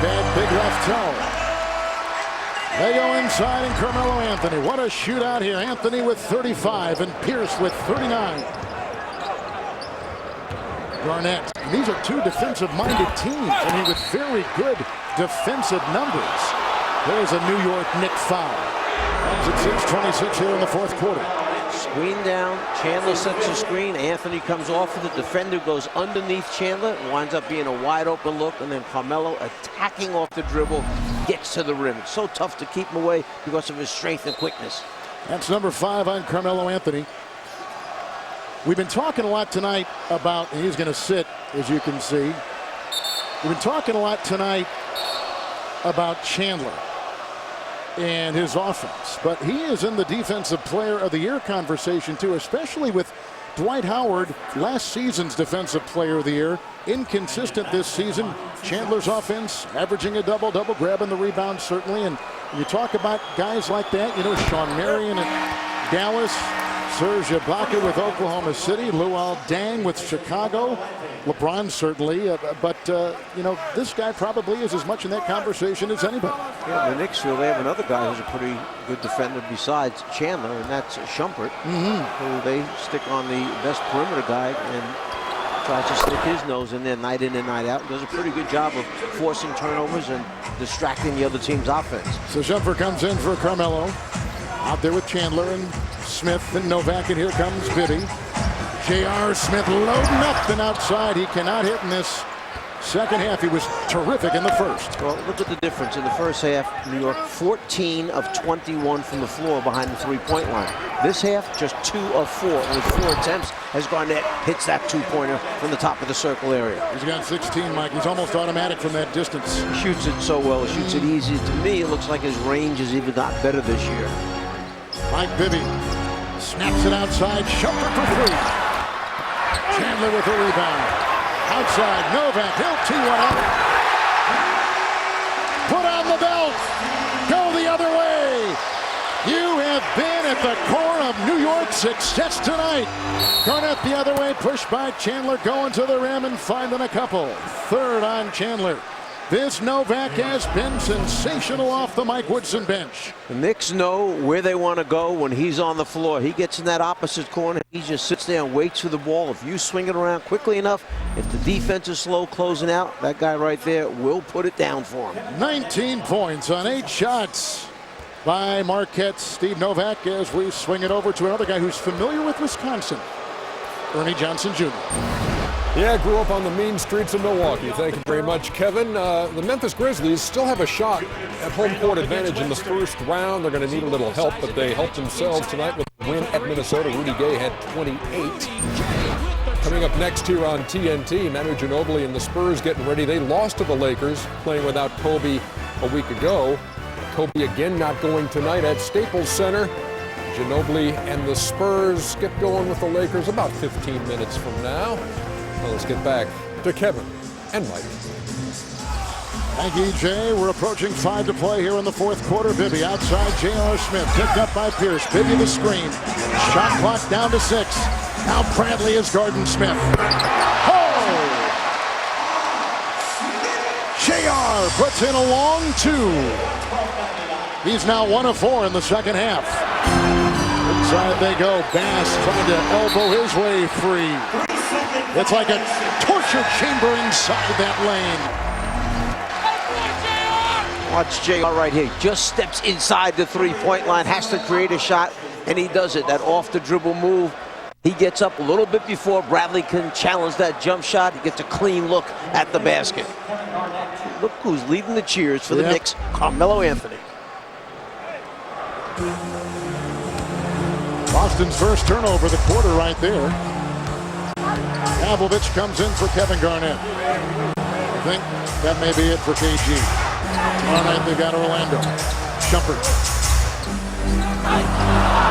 bad big left toe. They go inside, and Carmelo Anthony. What a shootout here. Anthony with 35 and Pierce with 39. Garnett. And these are two defensive-minded teams. I mean, with very good defensive numbers. There's a New York Knicks foul. It's at 6:26 here in the fourth quarter. Screen down. Chandler sets the screen. Anthony comes off of the defender, goes underneath Chandler, winds up being a wide open look, and then Carmelo attacking off the dribble, gets to the rim. It's so tough to keep him away because of his strength and quickness. That's number 5 on Carmelo Anthony. We've been talking a lot tonight about, and he's going to sit, as you can see. We've been talking a lot tonight about Chandler and his offense, but he is in the Defensive Player of the Year conversation too, especially with Dwight Howard, last season's Defensive Player of the Year. Inconsistent this season. Chandler's offense averaging a double-double, grabbing the rebound certainly. And you talk about guys like that, you know, Sean Marion at Dallas, Serge Ibaka with Oklahoma City, Luol Deng with Chicago, LeBron certainly, but you know, this guy probably is as much in that conversation as anybody. Yeah, the Knicks feel they have another guy who's a pretty good defender besides Chandler, and that's Shumpert, who they stick on the best perimeter guy and tries to stick his nose in there night in and night out. Does a pretty good job of forcing turnovers and distracting the other team's offense. So Shumpert comes in for Carmelo. Out there with Chandler and Smith and Novak, and here comes Bibby. J.R. Smith loading up and outside. He cannot hit in this second half. He was terrific in the first. Well, look at the difference. In the first half, New York 14 of 21 from the floor behind the three-point line. This half, just 2 of 4. Only 4 attempts as Garnett hits that two-pointer from the top of the circle area. He's got 16, Mike. He's almost automatic from that distance. He shoots it so well. He shoots it easy. To me, it looks like his range has even got better this year. Mike Bibby snaps it outside. Shumpert for 3. Chandler with the rebound. Outside, Novak. He'll tee one up. Put on the belt. Go the other way. You have been at the core of New York's success tonight. Garnett the other way, pushed by Chandler, going to the rim and finding a couple. Third on Chandler. This Novak has been sensational off the Mike Woodson bench. The Knicks know where they want to go when he's on the floor. He gets in that opposite corner. He just sits there and waits for the ball. If you swing it around quickly enough, if the defense is slow closing out, that guy right there will put it down for him. 19 points on 8 shots by Marquette's Steve Novak as we swing it over to another guy who's familiar with Wisconsin, Ernie Johnson Jr. Yeah, grew up on the mean streets of Milwaukee. Thank you very much, Kevin. The Memphis Grizzlies still have a shot at home court advantage in the first round. They're going to need a little help, but they helped themselves tonight with a win at Minnesota. Rudy Gay had 28. Coming up next here on TNT, Manu Ginobili and the Spurs getting ready. They lost to the Lakers, playing without Kobe a week ago. Kobe again not going tonight at Staples Center. Ginobili and the Spurs get going with the Lakers about 15 minutes from now. Well, let's get back to Kevin and Mike. Thank you, Jay. We're approaching 5 to play here in the fourth quarter. Bibby outside, J.R. Smith picked up by Pierce. Bibby the screen. Shot clock down to 6. Now Bradley is guarding Smith. Oh! J.R. puts in a long 2. He's now 1 of 4 in the second half. Inside they go. Bass trying to elbow his way free. It's like a torture chamber inside that lane. Watch J.R. right here. Just steps inside the three-point line, has to create a shot, and he does it. That off-the-dribble move. He gets up a little bit before Bradley can challenge that jump shot. He gets a clean look at the basket. Look who's leading the cheers for the Knicks, Carmelo Anthony. Boston's first turnover of the quarter right there. Pavlovich comes in for Kevin Garnett. I think that may be it for KG. All right, they got Orlando. Shumpert.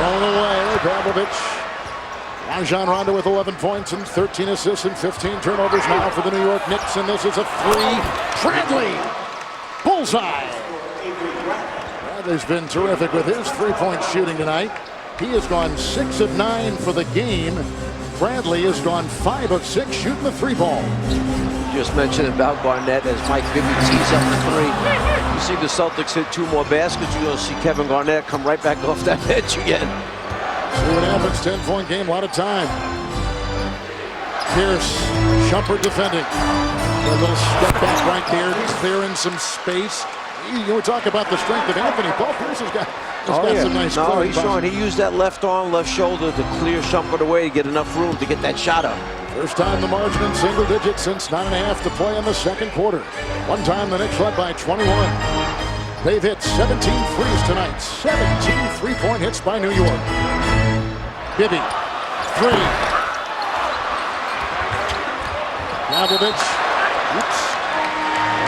Rolling away, Pavlovich. Rajon Rondo with 11 points and 13 assists and 15 turnovers now for the New York Knicks, and this is a 3. Bradley! Bullseye! Bradley's been terrific with his three-point shooting tonight. He has gone 6 of 9 for the game. Bradley has gone 5 of 6 shooting the 3 ball. just mentioned about Garnett as Mike Bibby tees up the three. You see the Celtics hit 2 more baskets, you're going to see Kevin Garnett come right back off that bench again. See what happens, 10-point game, a lot of time. Pierce, Shumpert defending. A little step back right there, clearing some space. You were talking about the strength of Anthony. Paul Pierce has got some nice No, he's showing. He used that left arm, left shoulder to clear Shumpert away to get enough room to get that shot up. First time the margin in single digits since 9.5 to play in the second quarter. One time the Knicks led by 21. They've hit 17 threes tonight. 17 three-point hits by New York. Bibby, 3. Pavlovich,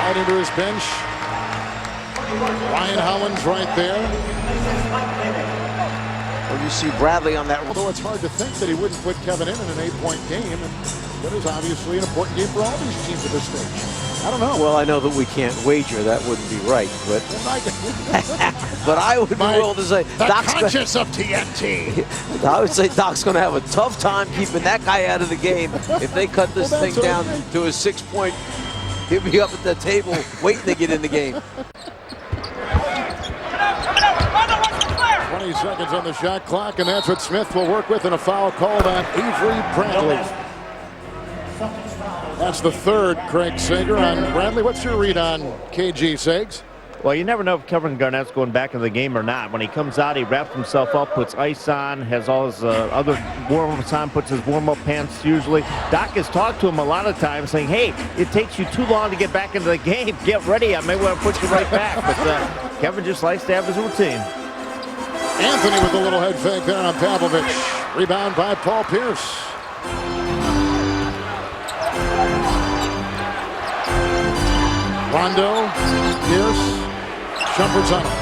right into his bench. Ryan Hollins right there. Well, you see Bradley on that. Although it's hard to think that he wouldn't put Kevin in an 8-point game, and that is obviously an important game for all these teams at this stage. I don't know. Well, I know that we can't wager. That wouldn't be right, but but I would be willing to say Doc's conscious of TNT. I would say Doc's going to have a tough time keeping that guy out of the game if they cut this thing down to a 6-point. He'll be up at the table waiting to get in the game. 20 seconds on the shot clock, and that's what Smith will work with in a foul called on Avery Bradley. That's the third, Craig Sager, on Bradley. What's your read on KG, Sags? Well, you never know if Kevin Garnett's going back in the game or not. When he comes out, he wraps himself up, puts ice on, has all his other warm-ups on, puts his warm-up pants usually. Doc has talked to him a lot of times saying, hey, it takes you too long to get back into the game. Get ready. I may want to put you right back. But Kevin just likes to have his routine. Anthony with a little head fake there on Pavlovich. Rebound by Paul Pierce. Rondo, Pierce, Shumpert's on him.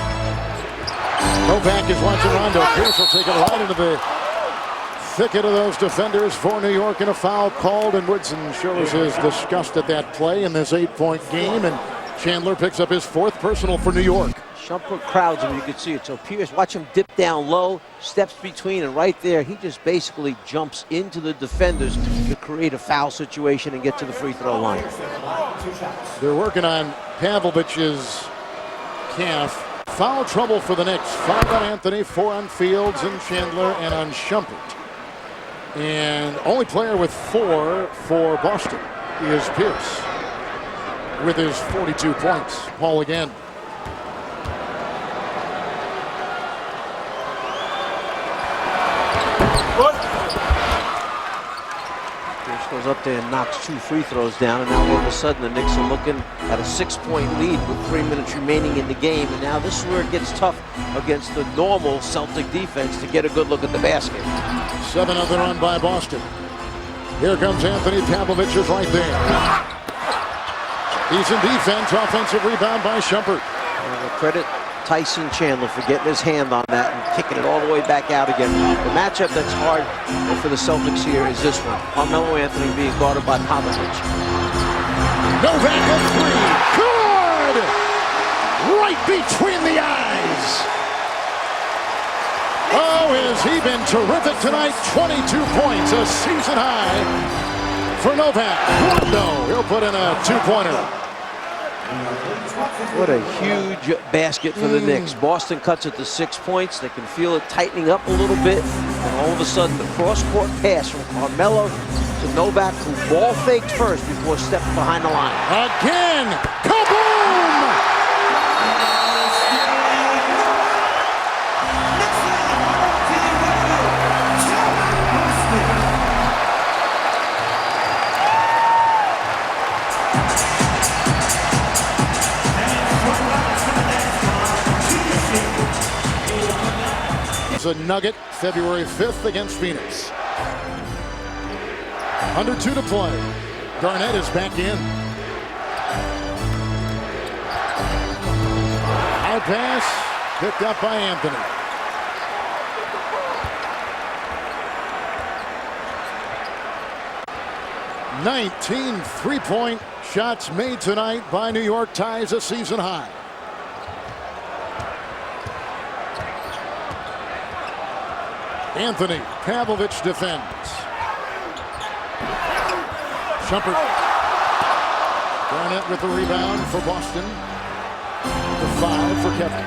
Novak is watching Rondo. Pierce will take it right into the thicket of those defenders for New York, and a foul called, and Woodson shows his disgust at that play in this 8-point game, and Chandler picks up his 4th personal for New York. Shumpert crowds him, you can see it. So Pierce, watch him dip down low, steps between, and right there, he just basically jumps into the defenders to create a foul situation and get to the free throw line. They're working on Pavlovich's calf. Foul trouble for the Knicks. 5 on Anthony, 4 on Fields and Chandler, and on Shumpert. And only player with 4 for Boston is Pierce with his 42 points. Paul again. Goes up there and knocks 2 free throws down, and now all of a sudden the Knicks are looking at a 6-point lead with 3 minutes remaining in the game, and now this is where it gets tough against the normal Celtic defense to get a good look at the basket. 7 on the run by Boston. Here comes Anthony. Pavlovich is right there. He's in defense. Offensive rebound by Shumpert. Credit Tyson Chandler for getting his hand on that and kicking it all the way back out again. The matchup that's hard for the Celtics here is this one. Carmelo Anthony being guarded by Pavlovich. Novak a 3. Good! Right between the eyes. Oh, has he been terrific tonight? 22 points, a season high for Novak. Rondo, he'll put in a 2-pointer. What a huge basket for the Knicks. Boston cuts it to 6 points. They can feel it tightening up a little bit. And all of a sudden, the cross-court pass from Carmelo to Novak, who ball faked first before stepping behind the line. Again! Kaboom! A nugget February 5th against Phoenix. Under 2 to play. Garnett is back in. High pass picked up by Anthony. "19 three-point shots made tonight by New York, ties a season high. Anthony, Pavlovich defends. Shumpert Garnett with the rebound for Boston. The 5 for Kevin.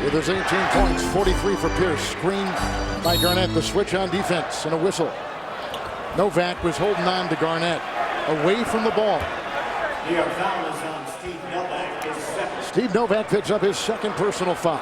With his 18 points, 43 for Pierce. Screen by Garnett. The switch on defense and a whistle. Novak was holding on to Garnett. Away from the ball. Steve Novak picks up his second personal foul.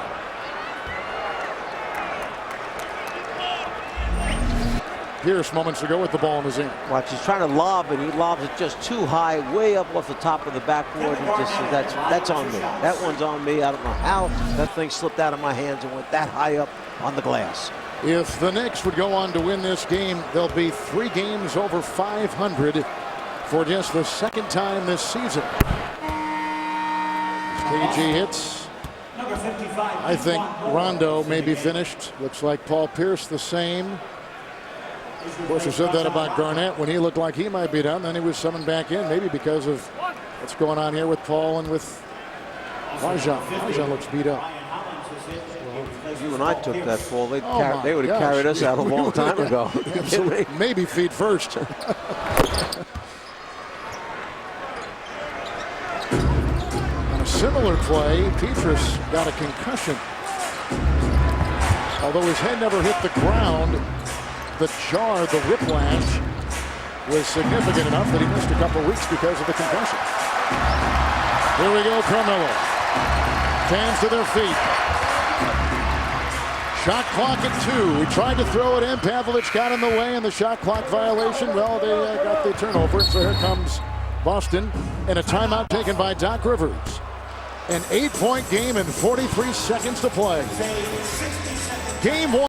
Pierce moments ago with the ball in his hand. Watch, he's trying to lob, and he lobs it just too high, way up off the top of the backboard. And just that's on me. That one's on me. I don't know how that thing slipped out of my hands and went that high up on the glass. If the Knicks would go on to win this game, they'll be 3 games over 500 for just the second time this season. KG hits. I think Rondo may be finished. Looks like Paul Pierce the same. Of course, I said that about Garnett when he looked like he might be done. Then he was summoned back in, maybe because of what's going on here with Paul and with Rajan. Rajan looks beat up. If you and I took that fall, they would have carried us out a long time ago. Maybe feet first. On a similar play, Petrus got a concussion. Although his head never hit the ground, the jar, the whiplash, was significant enough that he missed a couple weeks because of the concussion. Here we go, Carmelo. Fans to their feet. Shot clock at 2. He tried to throw it in. Pavlovich got in the way, and the shot clock violation. Well, they got the turnover, so here comes Boston, and a timeout taken by Doc Rivers. An 8-point game and 43 seconds to play. Game 1.